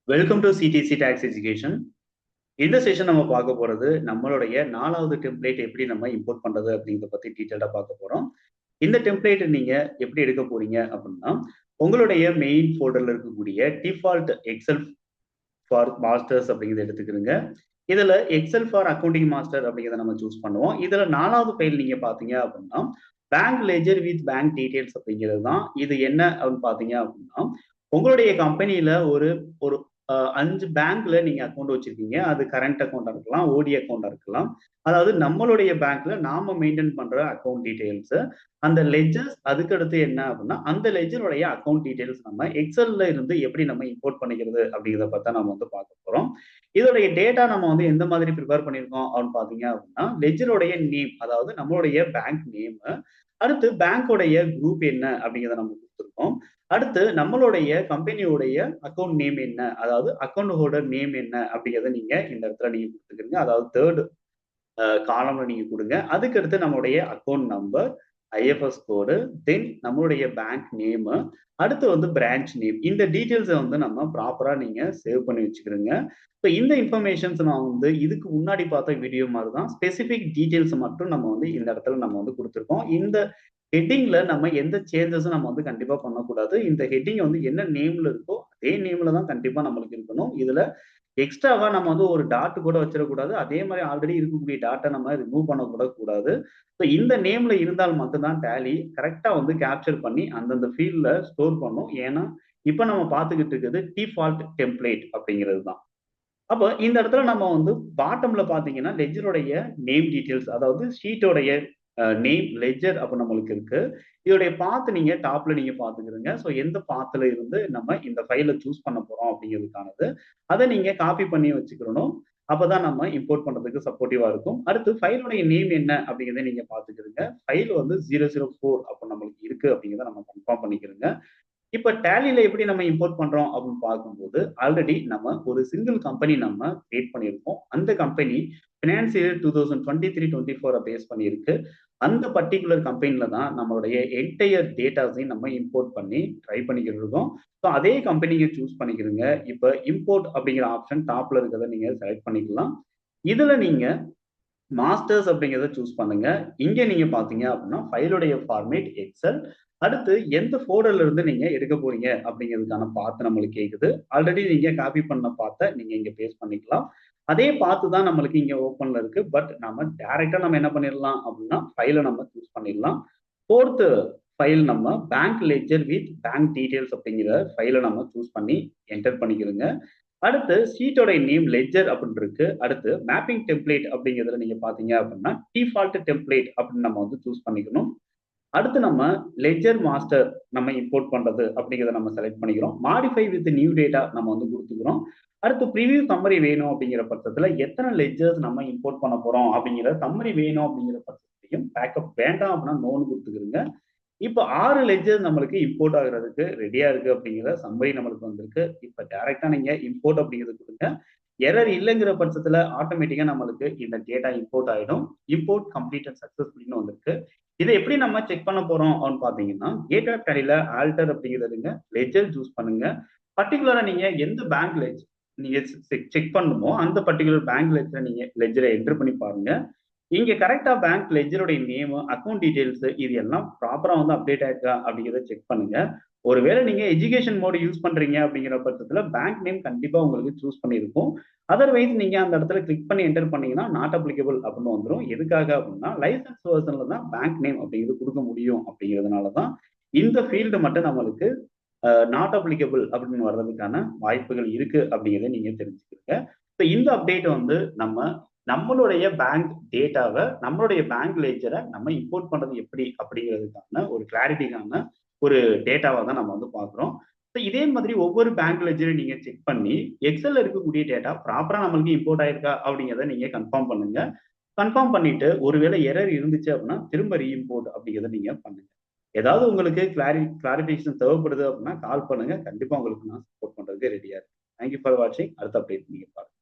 Welcome to CDC tax education. இந்த session நம்ம பார்க்க போறது நம்மளுடைய 4வது டெம்ப்ளேட் எப்படி நம்ம இம்போர்ட் பண்றது அப்படிங்கிறத பத்தி டீட்டெயிலா பார்க்க போறோம். இந்த டெம்ப்ளேட் நீங்க எப்படி எடுக்க போறீங்க அப்படின்னா, உங்களுடைய மெயின் ஃபோல்டர்ல இருக்கக்கூடிய டிஃபால்ட் எக்ஸல் ஃபார் மாஸ்டர்ஸ் அப்படிங்கிறத எடுத்துக்கிறீங்க. இதுல எக்ஸல் ஃபார் அக்கவுண்டிங் மாஸ்டர் அப்படிங்கிறத நம்ம சூஸ் பண்ணுவோம். இதுல 4வது ஃபைல் நீங்க பாத்தீங்க அப்படின்னா, bank ledger with bank details அப்படிங்கிறது தான். இது என்ன அப்படின்னு பாத்தீங்க அப்படின்னா, உங்களுடைய கம்பெனியில ஒரு ஒரு 5 பேங்க்ல நீங்க அக்கவுண்ட் வச்சிருக்கீங்க. அது கரண்ட் அக்கவுண்டா இருக்கலாம், ஓடி அக்கவுண்டா இருக்கலாம். அதாவது நம்மளுடைய பேங்க்ல நாம மெயின்டெயின் பண்ற அக்கவுண்ட் டீடைல்ஸ். அந்த லெட்ஜர்ஸ் அதுக்கடுத்து என்ன அப்படின்னா, அந்த லெட்ஜருடைய அக்கவுண்ட் டீடைல்ஸ் நம்ம எக்ஸல்ல இருந்து எப்படி நம்ம இம்போர்ட் பண்ணிக்கிறது அப்படிங்கிறத பத்தி நம்ம வந்து பார்க்க போறோம். இதோடைய டேட்டா நம்ம வந்து எந்த மாதிரி ப்ரிப்பேர் பண்ணியிருக்கோம் அப்படின்னு பாத்தீங்க அப்படின்னா, லெட்ஜருடைய நேம், அதாவது நம்மளுடைய பேங்க் நேம், அடுத்து பேங்கோடைய குரூப் என்ன அப்படிங்கிறத நம்ம கொடுத்துருக்கோம். அடுத்து நம்மளுடைய கம்பெனியோடைய அக்கவுண்ட் நேம் என்ன, அதாவது அக்கவுண்ட் ஹோல்டர் நேம் என்ன அப்படிங்கிறத நீங்க இந்த இடத்துல நீங்க கொடுத்துக்கிறீங்க. அதாவது தேர்ட் காலம்ல நீங்க கொடுங்க. அதுக்கடுத்து நம்மளுடைய அக்கவுண்ட் நம்பர், ஐஎஃப்எஸ் கோடு, தென் நம்மளுடைய பேங்க் நேம், அடுத்து வந்து பிரான்ச் நேம். இந்த டீட்டெயில்ஸை வந்து நம்ம ப்ராப்பரா நீங்க சேவ் பண்ணி வச்சுக்கிறீங்க. ஸோ இந்த இன்ஃபர்மேஷன்ஸ் நான் வந்து இதுக்கு முன்னாடி பார்த்த வீடியோ மாதிரி தான் ஸ்பெசிபிக் டீட்டெயில்ஸ் மட்டும் நம்ம வந்து இந்த இடத்துல நம்ம வந்து கொடுத்துருக்கோம். இந்த ஹெட்டிங்ல நம்ம எந்த சேஞ்சஸும் நம்ம வந்து கண்டிப்பா பண்ணக்கூடாது. இந்த ஹெட்டிங் வந்து என்ன நேம்ல இருக்கோ அதே நேம்ல தான் கண்டிப்பா நம்மளுக்கு இருக்கணும். இதுல எக்ஸ்ட்ராவா நம்ம வந்து ஒரு டாட் கூட வச்சிடக்கூடாது. அதே மாதிரி ஆல்ரெடி இருக்கக்கூடிய டாட்டை நம்ம ரிமூவ் பண்ணக்கூட கூடாது. ஸோ இந்த நேம்ல இருந்தால் மட்டும்தான் டேலி கரெக்டா வந்து கேப்சர் பண்ணி அந்தந்த ஃபீல்ட்ல ஸ்டோர் பண்ணும். ஏன்னா இப்ப நம்ம பார்த்துக்கிட்டு இருக்கிறது டிஃபால்ட் டெம்ப்ளேட் அப்படிங்கிறது தான். அப்போ இந்த இடத்துல நம்ம வந்து பாட்டம்ல பாத்தீங்கன்னா லெட்ஜருடைய நேம் டீடைல்ஸ், அதாவது ஷீட்டோடைய நேம் லெட்ஜர் அப்ப நம்மளுக்கு இருக்கு. இதோடைய பாத் நீங்க டாப்ல நீங்க பாத்துக்கிறீங்க. ஸோ எந்த பாத்துல இருந்து நம்ம இந்த ஃபைலை சூஸ் பண்ண போறோம் அப்படிங்கிறதுக்கானது அதை நீங்க காப்பி பண்ணி வச்சுக்கிறணும். அப்பதான் நம்ம இம்போர்ட் பண்றதுக்கு சப்போர்ட்டிவா இருக்கும். அடுத்து ஃபைலோடைய நேம் என்ன அப்படிங்கிறத நீங்க பாத்துக்கிறீங்க. ஃபைல் வந்து 004 அப்ப நம்மளுக்கு இருக்கு அப்படிங்கிறத நம்ம கன்ஃபார்ம் பண்ணிக்கிறோங்க. இப்ப டேலில எப்படி நம்ம இம்போர்ட் பண்றோம் அப்படின்னு பார்க்கும்போது, ஆல்ரெடி நம்ம ஒரு சிங்கிள் கம்பெனி நம்ம கிரியேட் பண்ணியிருக்கோம். அந்த கம்பெனி ஃபினான்ஸ் இயர் 2023-24 பேஸ் பண்ணியிருக்கு. அந்த பர்ட்டிகுலர் கம்பெனில தான் நம்மளுடைய என்டையர் டேட்டாஸையும் நம்ம இம்போர்ட் பண்ணி ட்ரை பண்ணிக்கிட்டு இருக்கோம். ஸோ அதே கம்பெனியை சூஸ் பண்ணிக்கிறீங்க. இப்ப இம்போர்ட் அப்படிங்கிற ஆப்ஷன் டாப்ல இருக்கிறத நீங்க செலக்ட் பண்ணிக்கலாம். இதுல நீங்க மாஸ்டர்ஸ் அப்படிங்கிறத சூஸ் பண்ணுங்க. இங்க நீங்க பாத்தீங்க அப்படின்னா ஃபைலுடைய ஃபார்மேட் எக்ஸல். அடுத்து எந்த ஃபோல்டர்ல இருந்து நீங்க எடுக்க போறீங்க அப்படிங்கிறதுக்கான பாத்து நம்மளுக்கு கேக்குது. ஆல்ரெடி நீங்க காப்பி பண்ண பாத்த நீங்க இங்க பேஸ்ட் பண்ணிக்கலாம். அதே பாத்து தான் நம்மளுக்கு இங்க ஓப்பன்ல இருக்கு. பட் நம்ம டைரக்டா நம்ம என்ன பண்ணிடலாம் அப்படின்னா ஃபைலை நம்ம சூஸ் பண்ணிடலாம். ஃபோர்த் ஃபைல் நம்ம bank ledger with bank details அப்படிங்கிற ஃபைலை நம்ம சூஸ் பண்ணி என்டர் பண்ணிக்கிறோங்க. அடுத்து ஷீட்டோட நேம் லெட்ஜர் அப்படின்னு இருக்கு. அடுத்து மேப்பிங் டெம்ப்ளேட் அப்படிங்கிறதுல நீங்க பாத்தீங்க அப்படின்னா டிஃபால்ட் டெம்ப்ளேட் அப்படின்னு நம்ம வந்து சூஸ் பண்ணிக்கணும். அடுத்து நம்ம லெட்ஜர் மாஸ்டர் நம்ம இம்போர்ட் பண்றது அப்படிங்கிறத நம்ம செலக்ட் பண்ணிக்கிறோம். மாடிஃபை வித் நியூ டேட்டா நம்ம வந்து கொடுத்துக்கிறோம். அடுத்து ப்ரிவியூ சம்மரி வேணும் அப்படிங்கிற பட்சத்துல எத்தனை லெட்ஜர்ஸ் நம்ம இம்போர்ட் பண்ண போறோம் அப்படிங்கிற சம்மரி வேணும் அப்படிங்கிற பட்சத்தையும் பேக்கப் வேண்டாம் அப்படின்னா நோன்னு கொடுத்துக்கிறோங்க. இப்ப 6 லெட்ஜர் நம்மளுக்கு இம்போர்ட் ஆகுறதுக்கு ரெடியா இருக்கு அப்படிங்கிற சம்மரி நம்மளுக்கு வந்திருக்கு. இப்ப டைரக்டா நீங்க இம்போர்ட் அப்படிங்கிறது கொடுங்க. எரர் இல்லைங்கிற பட்சத்துல ஆட்டோமேட்டிக்கா நம்மளுக்கு இந்த டேட்டா இம்போர்ட் ஆயிடும். இம்போர்ட் கம்ப்ளீட்டட் சக்சஸ்ஃபுல்லின்னு வந்திருக்கு. இதை எப்படி நம்ம செக் பண்ண போறோம் அப்படின்னு பாத்தீங்கன்னா, கேட்வே டேலில ஆல்டர் அப்படிங்கிறதுங்க லெட்ஜர் சூஸ் பண்ணுங்க. பர்டிகுலரா நீங்க எந்த பேங்க் லெட்ஜர் நீங்க செக் பண்ணணுமோ அந்த பர்டிகுலர் பேங்க் லெட்ஜரை நீங்க லெட்ஜரை என்டர் பண்ணி பாருங்க. இங்க கரெக்டா பேங்க் லெட்ஜருடைய நேம், அக்கவுண்ட் டீடைல்ஸ் இது எல்லாம் ப்ராப்பரா வந்து அப்டேட் ஆயிருக்கா அப்படிங்கிறத செக் பண்ணுங்க. ஒருவேளை நீங்க எஜுகேஷன் மோட் யூஸ் பண்றீங்க அப்படிங்கிற பட்சத்துல பேங்க் நேம் கண்டிப்பா உங்களுக்கு சூஸ் பண்ணியிருக்கும். அதர்வைஸ் நீங்க அந்த இடத்துல கிளிக் பண்ணி என்டர் பண்ணீங்கன்னா நாட் அப்ளிகபிள் அப்படின்னு வந்துடும். எதுக்காக அப்படின்னா லைசன்ஸ் வெர்ஷன்ல தான் பேங்க் நேம் அப்படிங்கிறது கொடுக்க முடியும் அப்படிங்கிறதுனால தான் இந்த ஃபீல்டு மட்டும் நம்மளுக்கு நாட் அப்ளிகபிள் அப்படின்னு வர்றதுக்கான வாய்ப்புகள் இருக்கு அப்படிங்கிறத நீங்க தெரிஞ்சுக்கிறீங்க. ஸோ இந்த அப்டேட் வந்து நம்மளுடைய பேங்க் டேட்டாவை நம்மளுடைய பேங்க் லெட்ஜரை நம்ம இம்போர்ட் பண்றது எப்படி அப்படிங்கிறதுக்கான ஒரு கிளாரிட்டிக்கான ஒரு டேட்டாவை தான் நம்ம வந்து பார்க்குறோம். ஸோ இதே மாதிரி ஒவ்வொரு பேங்க் லெட்ஜரையும் நீங்க செக் பண்ணி எக்ஸல்ல இருக்கக்கூடிய டேட்டா ப்ராப்பரா நம்மளுக்கு இம்போர்ட் ஆயிருக்கா அப்படிங்கிறத நீங்க கன்ஃபார்ம் பண்ணுங்க. கன்ஃபார்ம் பண்ணிட்டு ஒருவேளை எரர் இருந்துச்சு அப்படின்னா திரும்ப ரீஇம்போர்ட் அப்படிங்கிறத நீங்க பண்ணுங்க. ஏதாவது உங்களுக்கு கிளாரிபிகேஷன் தேவைப்படுது அப்படின்னா கால் பண்ணுங்க. கண்டிப்பா உங்களுக்கு நான் சப்போர்ட் பண்றதுக்கு ரெடியா இருக்கேன். தேங்க்யூ ஃபார் வாட்சிங். அடுத்த அப்டேட் நீங்க பாருங்க.